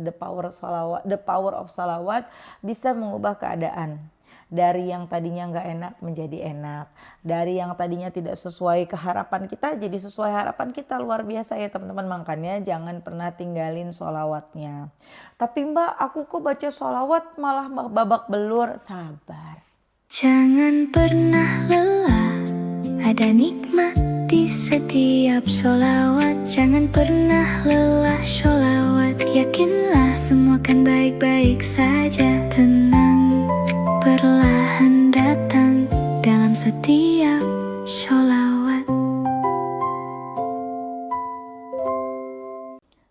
The power of salawat bisa mengubah keadaan. Dari yang tadinya nggak enak menjadi enak. Dari yang tadinya tidak sesuai keharapan kita jadi sesuai harapan kita. Luar biasa ya teman-teman. Makanya jangan pernah tinggalin sholawatnya. Tapi mbak, aku kok baca sholawat malah babak belur. Sabar. Jangan pernah lelah, ada nikmat di setiap sholawat. Jangan pernah lelah sholawat, yakinlah semua kan baik-baik saja. Tenang, perlahan datang dalam setiap sholawat.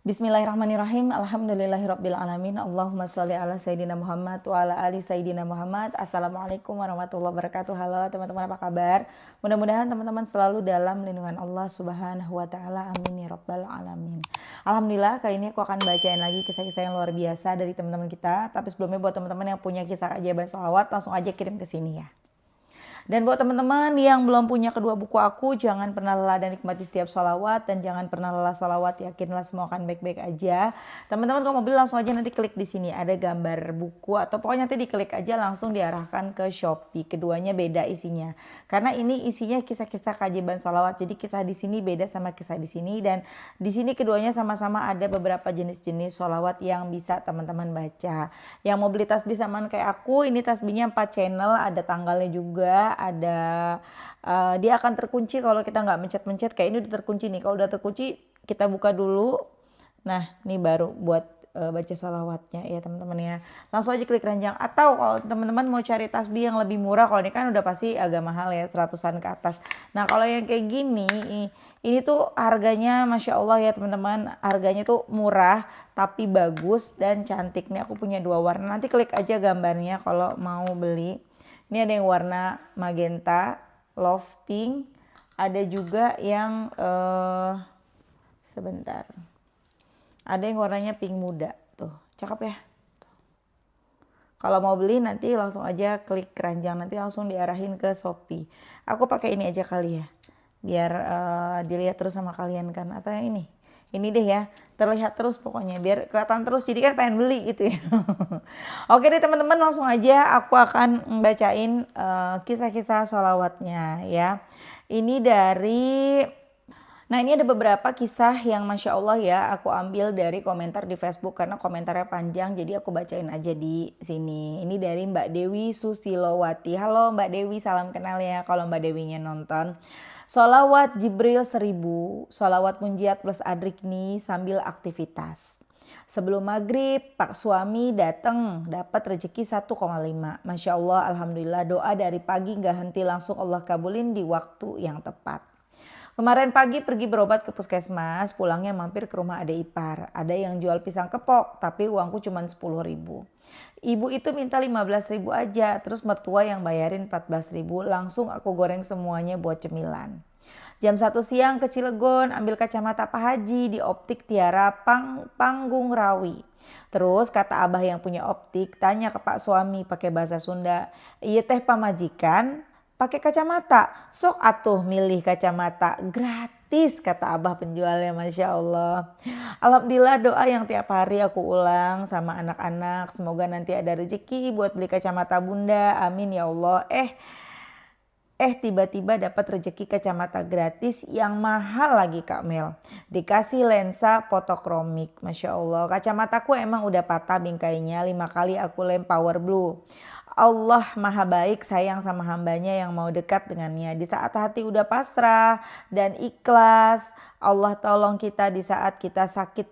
Bismillahirrahmanirrahim. Alhamdulillahirabbil alamin. Allahumma sholli ala sayyidina Muhammad wa ala ali sayyidina Muhammad. Assalamualaikum warahmatullahi wabarakatuh. Halo teman-teman, apa kabar? Mudah-mudahan teman-teman selalu dalam lindungan Allah Subhanahu wa taala. Amin ya rabbal alamin. Alhamdulillah, kali ini aku akan bacain lagi kisah-kisah yang luar biasa dari teman-teman kita. Tapi sebelumnya buat teman-teman yang punya kisah keajaiban sholawat, langsung aja kirim ke sini ya. Dan buat teman-teman yang belum punya kedua buku aku, jangan pernah lelah dan nikmati setiap sholawat. Dan jangan pernah lelah sholawat, yakinlah semua akan baik-baik aja. Teman-teman kalau mau beli langsung aja nanti klik di sini. Ada gambar buku atau pokoknya nanti diklik aja langsung diarahkan ke Shopee. Keduanya beda isinya. Karena ini isinya kisah-kisah keajaiban sholawat. Jadi kisah di sini beda sama kisah di sini. Dan di sini keduanya sama-sama ada beberapa jenis-jenis sholawat yang bisa teman-teman baca. Yang mau beli tasbih samaan kayak aku, ini tasbihnya 4 channel, ada tanggalnya juga. Ada dia akan terkunci kalau kita nggak mencet-mencet. Kayak ini udah terkunci nih. Kalau udah terkunci kita buka dulu. Nah ini baru buat baca salawatnya ya teman-teman ya. Langsung aja klik ranjang. Atau kalau teman-teman mau cari tasbih yang lebih murah, kalau ini kan udah pasti agak mahal ya, 100-an ke atas. Nah kalau yang kayak gini ini tuh harganya Masya Allah ya teman-teman. Harganya tuh murah tapi bagus dan cantik. Nih aku punya 2 warna. Nanti klik aja gambarnya kalau mau beli. Ini ada yang warna magenta, love pink, ada juga yang sebentar. Ada yang warnanya pink muda, tuh cakep ya. Kalau mau beli nanti langsung aja klik keranjang, nanti langsung diarahin ke Shopee. Aku pakai ini aja kali ya, biar dilihat terus sama kalian kan. Atau yang ini deh ya, terlihat terus pokoknya biar kelihatan terus, jadi kan pengen beli gitu ya. Oke deh teman-teman, langsung aja aku akan bacain kisah-kisah sholawatnya ya. Ini Nah ini ada beberapa kisah yang Masya Allah ya, aku ambil dari komentar di Facebook karena komentarnya panjang, jadi aku bacain aja di sini. Ini dari Mbak Dewi Susilowati. Halo Mbak Dewi, salam kenal ya kalau Mbak Dewinya nonton. Sholawat Jibril 1000, sholawat munjiat plus adrikni sambil aktivitas. Sebelum maghrib, Pak suami datang dapat rezeki 1,5. Masya Allah, Alhamdulillah, doa dari pagi gak henti langsung Allah kabulin di waktu yang tepat. Kemarin pagi pergi berobat ke puskesmas, pulangnya mampir ke rumah adik ipar. Ada yang jual pisang kepok, tapi uangku cuma 10.000. Ibu itu minta 15.000 aja, terus mertua yang bayarin 14.000, langsung aku goreng semuanya buat cemilan. Jam 1 siang ke Cilegon, ambil kacamata Pak Haji di optik Tiara Panggung Rawi. Terus kata abah yang punya optik, tanya ke Pak suami pakai bahasa Sunda, iya teh pamajikan pakai kacamata, sok atuh milih kacamata gratis, kata abah penjualnya. Masya Allah. Alhamdulillah, doa yang tiap hari aku ulang sama anak-anak, semoga nanti ada rezeki buat beli kacamata bunda, amin ya Allah. Tiba-tiba dapat rezeki kacamata gratis yang mahal lagi Kak Mel. Dikasih lensa fotokromik. Masya Allah, kacamataku emang udah patah bingkainya, 5 kali aku lem power blue. Allah maha baik, sayang sama hambanya yang mau dekat dengannya. Di saat hati udah pasrah dan ikhlas, Allah tolong kita di saat kita sakit.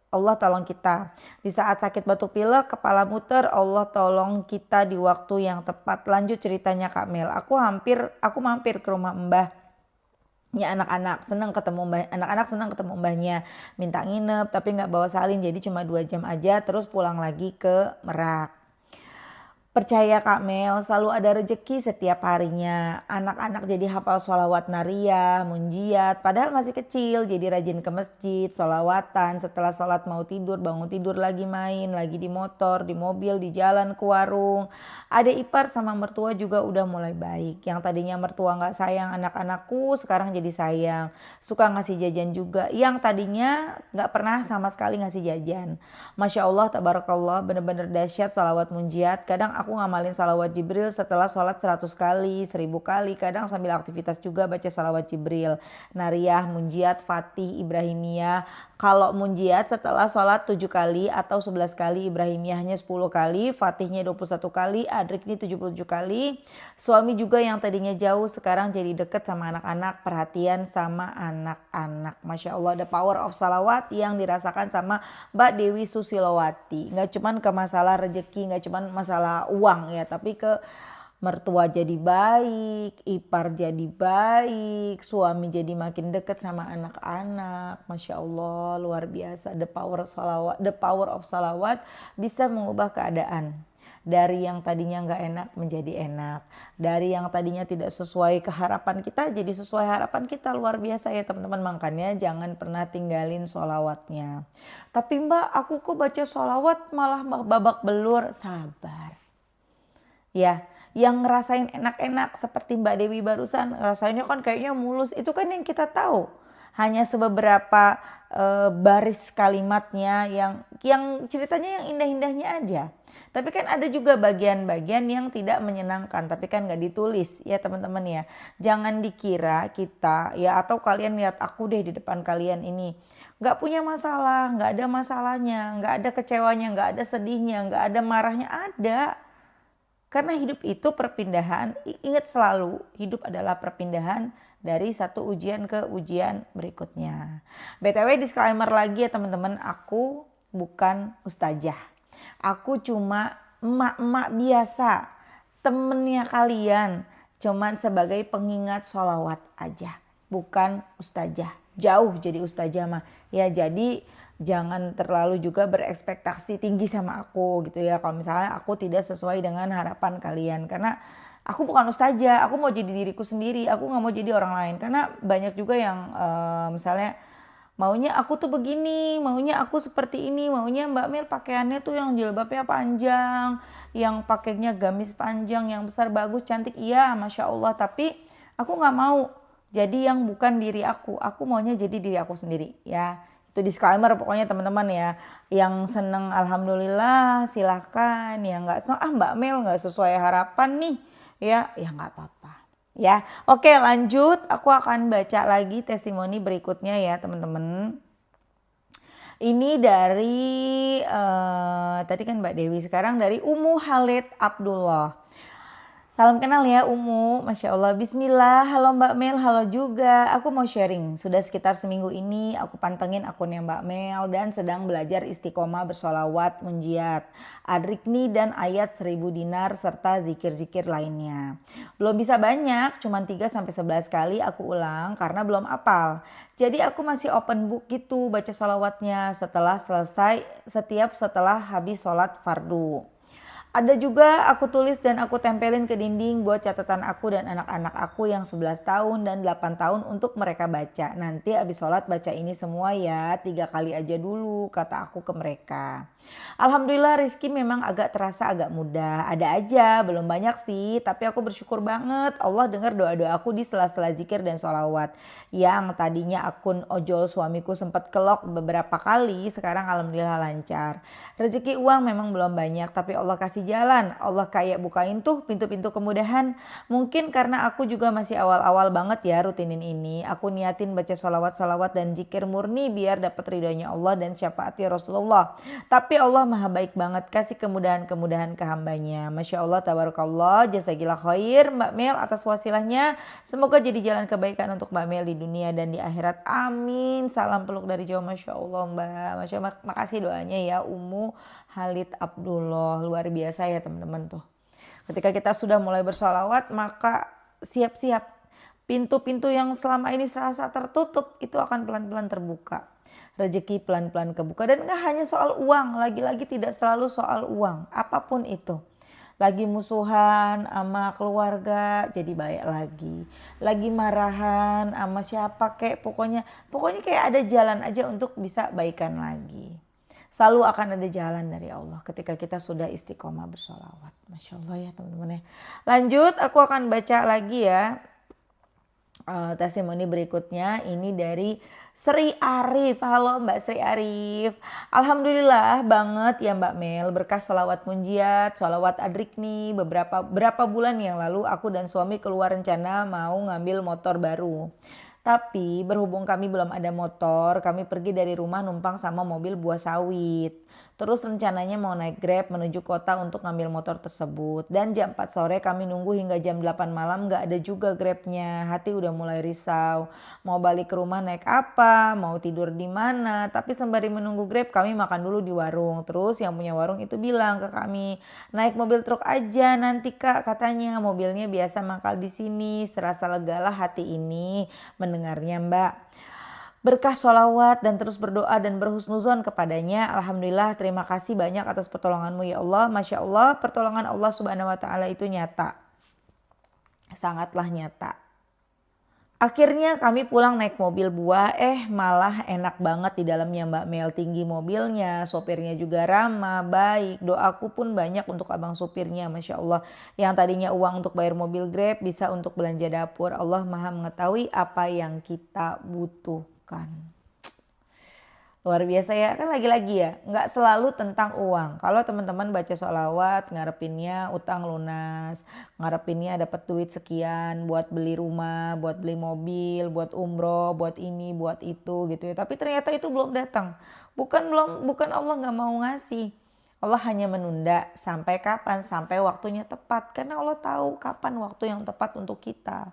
Allah tolong kita di saat sakit batuk pilek, kepala muter, Allah tolong kita di waktu yang tepat. Lanjut ceritanya Kak Mel. Aku mampir ke rumah Mbah. Ya anak-anak senang ketemu mbahnya, minta nginep tapi nggak bawa salin, jadi cuma 2 jam aja terus pulang lagi ke Merak. Percaya Kak Mel, selalu ada rejeki setiap harinya. Anak-anak jadi hafal sholawat nariyah, munjiat, padahal masih kecil. Jadi rajin ke masjid, sholawatan, setelah sholat mau tidur, bangun tidur lagi main, lagi di motor, di mobil, di jalan, ke warung. Adik ipar sama mertua juga udah mulai baik. Yang tadinya mertua gak sayang anak-anakku, sekarang jadi sayang. Suka ngasih jajan juga. Yang tadinya gak pernah sama sekali ngasih jajan. Masya Allah, tabarakallah, bener-bener dahsyat sholawat munjiat. Kadang aku ngamalin salawat Jibril setelah sholat 100 kali, 1000 kali. Kadang sambil aktivitas juga baca salawat Jibril. Nariyah, munjiat, fatih, ibrahimiyah. Kalau munjiat setelah sholat 7 kali atau 11 kali, ibrahimiyahnya 10 kali, fatihnya 21 kali, adriknya 77 kali. Suami juga yang tadinya jauh sekarang jadi deket sama anak-anak, perhatian sama anak-anak. Masya Allah, ada power of salawat yang dirasakan sama Mbak Dewi Susilowati. Nggak cuman ke masalah rejeki, nggak cuman masalah uang ya, tapi ke mertua jadi baik, ipar jadi baik, suami jadi makin dekat sama anak-anak. Masya Allah, luar biasa. The power of salawat bisa mengubah keadaan. Dari yang tadinya nggak enak menjadi enak. Dari yang tadinya tidak sesuai keharapan kita jadi sesuai harapan kita. Luar biasa ya teman-teman. Makanya jangan pernah tinggalin sholawatnya. Tapi Mbak, aku kok baca sholawat malah babak belur. Sabar. Ya, yang ngerasain enak-enak seperti Mbak Dewi barusan, rasanya kan kayaknya mulus, itu kan yang kita tahu. Hanya sebeberapa baris kalimatnya yang ceritanya yang indah-indahnya aja. Tapi kan ada juga bagian-bagian yang tidak menyenangkan, tapi kan nggak ditulis ya teman-teman ya. Jangan dikira kita ya, atau kalian lihat aku deh di depan kalian ini, nggak punya masalah, nggak ada masalahnya, nggak ada kecewanya, nggak ada sedihnya, nggak ada marahnya, ada. Karena hidup itu perpindahan, ingat selalu hidup adalah perpindahan dari satu ujian ke ujian berikutnya. BTW disclaimer lagi ya teman-teman, aku bukan ustazah. Aku cuma emak-emak biasa, temennya kalian, cuman sebagai pengingat sholawat aja. Bukan ustazah, jauh jadi ustazah mah. Ya jadi jangan terlalu juga berekspektasi tinggi sama aku gitu ya. Kalau misalnya aku tidak sesuai dengan harapan kalian. Karena aku bukan ustazah, aku mau jadi diriku sendiri. Aku gak mau jadi orang lain. Karena banyak juga yang misalnya maunya aku tuh begini, maunya aku seperti ini, maunya Mbak Mel pakaiannya tuh yang jilbabnya panjang, yang pakainya gamis panjang, yang besar, bagus, cantik. Iya, Masya Allah. Tapi aku gak mau jadi yang bukan diri aku. Aku maunya jadi diri aku sendiri ya. Itu disclaimer pokoknya teman-teman ya. Yang seneng alhamdulillah silahkan, yang gak seneng Mbak Mel gak sesuai harapan nih ya gak apa-apa ya. Oke lanjut, aku akan baca lagi testimoni berikutnya ya teman-teman. Ini dari tadi kan Mbak Dewi, sekarang dari Umu Khalid Abdullah. Salam kenal ya Umu, Masya Allah. Bismillah, halo Mbak Mel, halo juga. Aku mau sharing, sudah sekitar seminggu ini aku pantengin akunnya Mbak Mel dan sedang belajar istiqomah bersolawat, munjiat, adrikni dan ayat 1000 dinar serta zikir-zikir lainnya. Belum bisa banyak, cuma 3-11 kali aku ulang karena belum hafal. Jadi aku masih open book gitu baca solawatnya setelah habis sholat fardu. Ada juga aku tulis dan aku tempelin ke dinding buat catatan aku dan anak-anak aku yang 11 tahun dan 8 tahun untuk mereka baca. Nanti abis sholat baca ini semua ya, 3 kali aja dulu kata aku ke mereka. Alhamdulillah rezeki memang agak terasa agak mudah. Ada aja, belum banyak sih, tapi aku bersyukur banget Allah dengar doa-doa aku di sela-sela zikir dan sholawat. Yang tadinya akun ojol suamiku sempat kelok beberapa kali, sekarang alhamdulillah lancar. Rezeki uang memang belum banyak, tapi Allah kasih jalan. Allah kayak bukain tuh pintu-pintu kemudahan. Mungkin karena aku juga masih awal-awal banget ya rutinin ini. Aku niatin baca sholawat-sholawat dan zikir murni biar dapat ridhonya Allah dan syafaatnya Rasulullah. Tapi Allah maha baik banget, kasih kemudahan-kemudahan ke hambanya. Masya Allah, tabarakallah, jazakillah khair Mbak Mel atas wasilahnya. Semoga jadi jalan kebaikan untuk Mbak Mel di dunia dan di akhirat. Amin. Salam peluk dari jauh. Masya Allah Mbak. Masya Allah, makasih doanya ya Umu Khalid Abdullah. Luar biasa ya teman-teman tuh. Ketika kita sudah mulai bersolawat, maka siap-siap pintu-pintu yang selama ini serasa tertutup itu akan pelan-pelan terbuka. Rezeki pelan-pelan kebuka, dan gak hanya soal uang, lagi-lagi tidak selalu soal uang, apapun itu. Lagi musuhan sama keluarga jadi baik lagi. Lagi marahan sama siapa kek, pokoknya kayak ada jalan aja untuk bisa baikan lagi. Selalu akan ada jalan dari Allah ketika kita sudah istiqomah bersolawat. Masya Allah ya teman-teman ya. Lanjut, aku akan baca lagi ya testimoni berikutnya. Ini dari Sri Arif. Halo Mbak Sri Arif. Alhamdulillah banget ya Mbak Mel, berkah sholawat munjiat, sholawat adrik nih. Berapa bulan yang lalu aku dan suami keluar rencana mau ngambil motor baru. Tapi berhubung kami belum ada motor, kami pergi dari rumah numpang sama mobil buah sawit. Terus rencananya mau naik Grab menuju kota untuk ngambil motor tersebut. Dan jam 4 sore kami nunggu hingga jam 8 malam gak ada juga Grabnya. Hati udah mulai risau. Mau balik ke rumah naik apa, mau tidur di mana. Tapi sembari menunggu Grab kami makan dulu di warung. Terus yang punya warung itu bilang ke kami, naik mobil truk aja nanti Kak, katanya mobilnya biasa mangkal di sini. Serasa legalah hati ini mendengarnya Mbak. Berkah sholawat dan terus berdoa dan berhusnuzon kepadanya. Alhamdulillah, terima kasih banyak atas pertolonganmu ya Allah. Masya Allah, pertolongan Allah subhanahu wa ta'ala itu nyata. Sangatlah nyata. Akhirnya kami pulang naik mobil buah, malah enak banget di dalamnya Mbak Mel. Tinggi mobilnya, sopirnya juga ramah, baik. Doaku pun banyak untuk abang sopirnya, Masya Allah. Yang tadinya uang untuk bayar mobil Grab bisa untuk belanja dapur. Allah maha mengetahui apa yang kita butuhkan. Luar biasa ya, kan lagi-lagi ya, nggak selalu tentang uang. Kalau teman-teman baca sholawat, ngarepinnya utang lunas, ngarepinnya dapat duit sekian buat beli rumah, buat beli mobil, buat umroh, buat ini, buat itu gitu ya. Tapi ternyata itu belum datang. Bukan Allah nggak mau ngasih. Allah hanya menunda sampai kapan? Sampai waktunya tepat. Karena Allah tahu kapan waktu yang tepat untuk kita.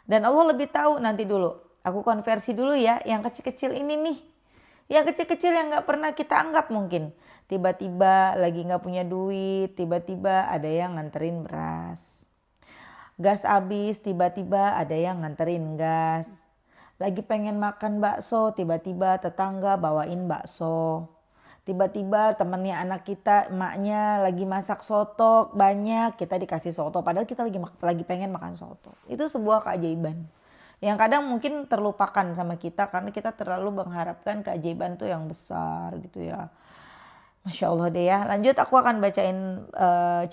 Dan Allah lebih tahu, nanti dulu. Aku konversi dulu ya, yang kecil-kecil ini nih. Yang kecil-kecil yang gak pernah kita anggap mungkin. Tiba-tiba lagi gak punya duit, tiba-tiba ada yang nganterin beras. Gas habis, tiba-tiba ada yang nganterin gas. Lagi pengen makan bakso, tiba-tiba tetangga bawain bakso. Tiba-tiba temennya anak kita, emaknya lagi masak soto banyak, kita dikasih soto. Padahal kita lagi pengen makan soto. Itu sebuah keajaiban. Yang kadang mungkin terlupakan sama kita karena kita terlalu mengharapkan keajaiban tuh yang besar gitu ya. Masya Allah deh ya. Lanjut, aku akan bacain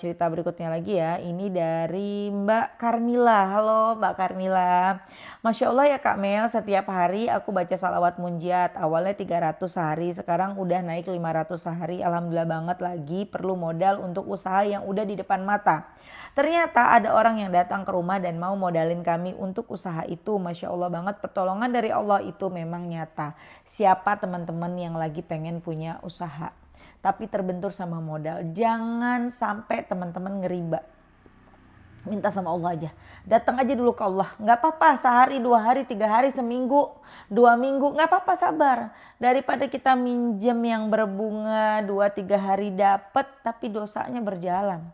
cerita berikutnya lagi ya. Ini dari Mbak Karmila. Halo Mbak Karmila. Masya Allah ya Kak Mel, setiap hari aku baca salawat munjiat. Awalnya 300 sehari, sekarang udah naik 500 sehari. Alhamdulillah banget, lagi perlu modal untuk usaha yang udah di depan mata. Ternyata ada orang yang datang ke rumah dan mau modalin kami untuk usaha itu. Masya Allah banget, pertolongan dari Allah itu memang nyata. Siapa teman-teman yang lagi pengen punya usaha tapi terbentur sama modal, jangan sampai teman-teman ngeriba. Minta sama Allah aja. Datang aja dulu ke Allah. Gak apa-apa sehari, 2 hari, 3 hari, seminggu, 2 minggu. Gak apa-apa, sabar. Daripada kita minjem yang berbunga 2-3 hari dapat tapi dosanya berjalan.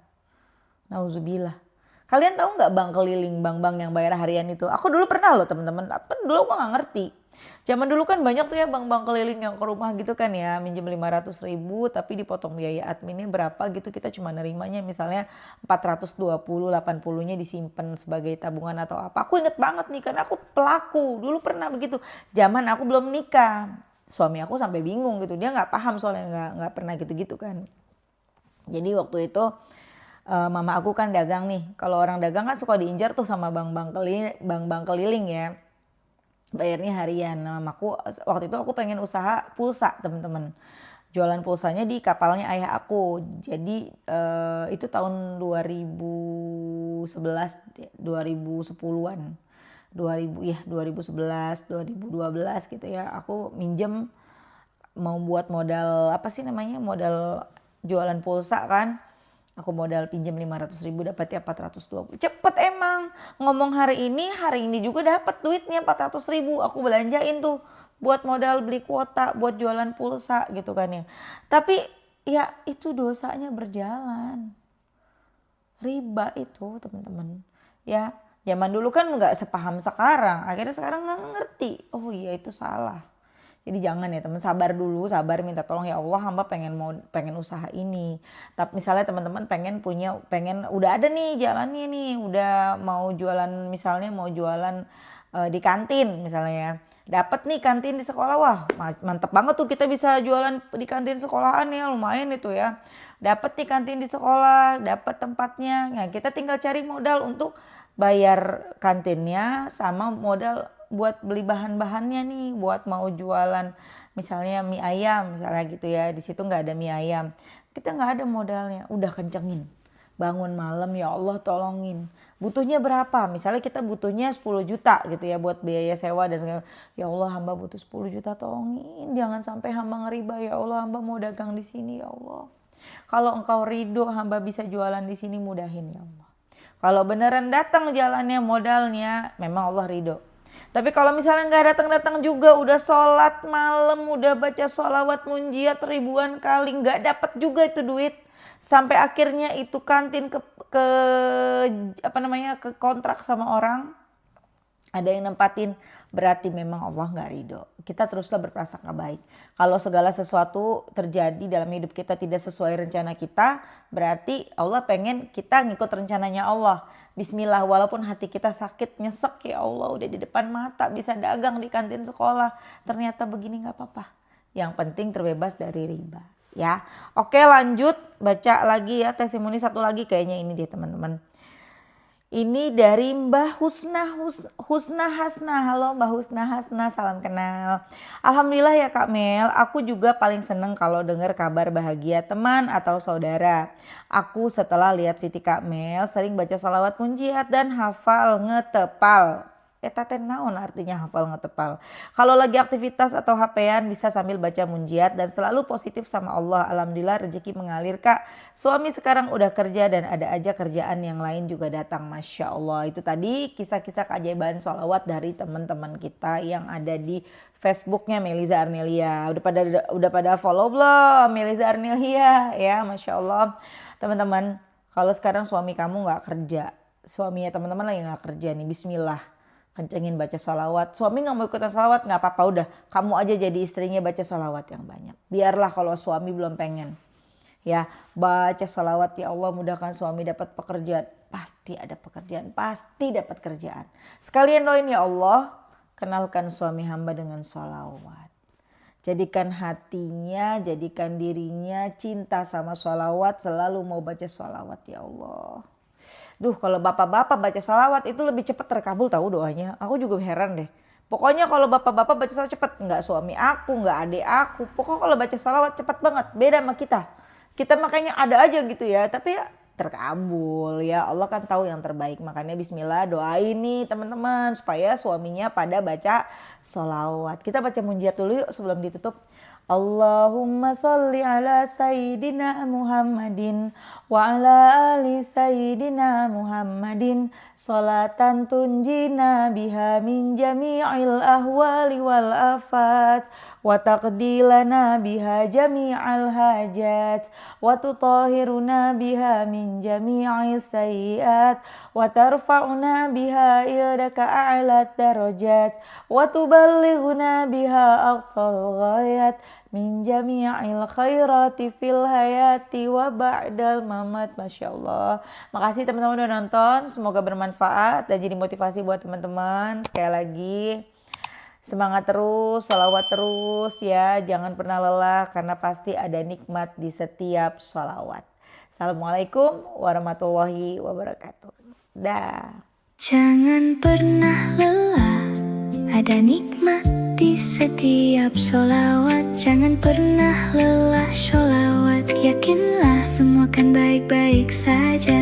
Nauzubillah. Kalian tahu nggak bank keliling, bank-bank yang bayar harian itu? Aku dulu pernah loh teman-teman. Dulu aku nggak ngerti. Zaman dulu kan banyak tuh ya bank-bank keliling yang ke rumah gitu kan ya. Minjem 500.000 tapi dipotong biaya adminnya berapa gitu. Kita cuma nerimanya misalnya 420, 80-nya disimpan sebagai tabungan atau apa. Aku inget banget nih karena aku pelaku. Dulu pernah begitu. Zaman aku belum nikah. Suami aku sampai bingung gitu. Dia nggak paham soalnya nggak pernah gitu-gitu kan. Jadi waktu itu mama aku kan dagang nih. Kalau orang dagang kan suka diinjar tuh sama bank-bank keliling ya. Bayarnya harian. Nah, mamaku waktu itu aku pengen usaha pulsa teman-teman. Jualan pulsanya di kapalnya ayah aku. Jadi itu tahun 2011, 2010-an. 2011, 2012 gitu ya. Aku minjem mau buat modal apa sih namanya? Modal jualan pulsa kan. Aku modal pinjam 500.000 dapatnya 420. Cepet emang. Ngomong hari ini juga dapat duitnya 400.000. Aku belanjain tuh buat modal beli kuota, buat jualan pulsa gitu kan ya. Tapi ya itu dosanya berjalan. Riba itu teman-teman. Ya zaman dulu kan nggak sepaham sekarang. Akhirnya sekarang nggak ngerti. Oh iya itu salah. Jadi jangan ya teman, sabar dulu, sabar minta tolong, ya Allah hamba pengen usaha ini. Tapi misalnya teman-teman pengen udah ada nih jalannya nih, udah mau jualan, misalnya mau jualan di kantin misalnya ya. Dapat nih kantin di sekolah, wah mantep banget tuh kita bisa jualan di kantin sekolahan ya, lumayan itu ya. Dapat nih kantin di sekolah, dapat tempatnya. Nah, kita tinggal cari modal untuk bayar kantinnya sama modal buat beli bahan-bahannya nih, buat mau jualan misalnya mie ayam misalnya gitu ya. Di situ nggak ada mie ayam, kita nggak ada modalnya, udah kencengin. Bangun malam, ya Allah tolongin. Butuhnya berapa? Misalnya kita butuhnya 10 juta gitu ya buat biaya sewa dan segala. Ya Allah hamba butuh 10 juta, tolongin. Jangan sampai hamba ngeriba, ya Allah hamba mau dagang di sini ya Allah. Kalau engkau ridho hamba bisa jualan di sini, mudahin ya Allah. Kalau beneran datang jalannya modalnya, memang Allah ridho. Tapi kalau misalnya nggak datang-datang juga, udah sholat malam, udah baca sholawat munjiat ribuan kali, nggak dapat juga itu duit. Sampai akhirnya itu kantin ke kontrak sama orang, ada yang nempatin, berarti memang Allah nggak ridho. Kita teruslah berprasangka baik. Kalau segala sesuatu terjadi dalam hidup kita tidak sesuai rencana kita, berarti Allah pengen kita ngikut rencananya Allah. Bismillah, walaupun hati kita sakit, nyesek, ya Allah udah di depan mata bisa dagang di kantin sekolah, ternyata begini, nggak apa-apa. Yang penting terbebas dari riba. Ya, oke lanjut baca lagi ya, testimoni satu lagi kayaknya ini deh teman-teman. Ini dari Mbah Husna Hasna. Halo Mbah Husna Hasna, salam kenal. Alhamdulillah ya Kak Mel, aku juga paling seneng kalau dengar kabar bahagia teman atau saudara. Aku setelah lihat VT Kak Mel sering baca salawat munjiat dan hafal ngetepal. Eta teh naon artinya hafal ngetepal. Kalau lagi aktivitas atau HP-an bisa sambil baca munjiat dan selalu positif sama Allah. Alhamdulillah rezeki mengalir Kak. Suami sekarang udah kerja dan ada aja kerjaan yang lain juga datang. Masya Allah. Itu tadi kisah-kisah keajaiban sholawat dari teman-teman kita yang ada di Facebooknya Meliza Arnelia. Udah pada follow belum Meliza Arnelia ya, Masya Allah. Teman-teman, kalau sekarang suami kamu gak kerja, suaminya teman-teman lagi gak kerja nih, bismillah. Kencengin baca sholawat. Suami gak mau ikutan sholawat gak apa-apa, udah kamu aja jadi istrinya baca sholawat yang banyak. Biarlah kalau suami belum pengen. Ya, baca sholawat, ya Allah mudahkan suami dapat pekerjaan. Pasti ada pekerjaan, pasti dapat kerjaan. Sekalian doain ya Allah, kenalkan suami hamba dengan sholawat. Jadikan hatinya, jadikan dirinya cinta sama sholawat, selalu mau baca sholawat ya Allah. Duh, kalau bapak-bapak baca sholawat itu lebih cepat terkabul tahu doanya. Aku juga heran deh. Pokoknya kalau bapak-bapak baca sholawat cepat. Enggak suami aku, enggak adik aku. Pokoknya kalau baca sholawat cepat banget. Beda sama kita. Kita makanya ada aja gitu ya. Tapi ya terkabul ya. Allah kan tahu yang terbaik. Makanya bismillah doain nih teman-teman. Supaya suaminya pada baca sholawat. Kita baca munjiat dulu yuk sebelum ditutup. Allahumma sholli ala Sayyidina Muhammadin wa ala ali Sayyidina Muhammadin sholatan tunjina biha min jami'il ahwali wal afat wa taqdilana biha jami'al hajat wa tutahhiruna biha min jami'is sayyiat wa tarfa'una biha ilaka a'lat darajat wa tuballighuna biha aqsal ghayat min jami'il khairati fil hayati wa ba'dal mamat. Masya Allah. Makasih teman-teman udah nonton. Semoga bermanfaat dan jadi motivasi buat teman-teman. Sekali lagi semangat terus, sholawat terus ya. Jangan pernah lelah karena pasti ada nikmat di setiap sholawat. Assalamualaikum warahmatullahi wabarakatuh. Dah. Jangan pernah lelah, ada nikmat di setiap sholawat. Jangan pernah lelah sholawat, yakinlah semua kan baik-baik saja.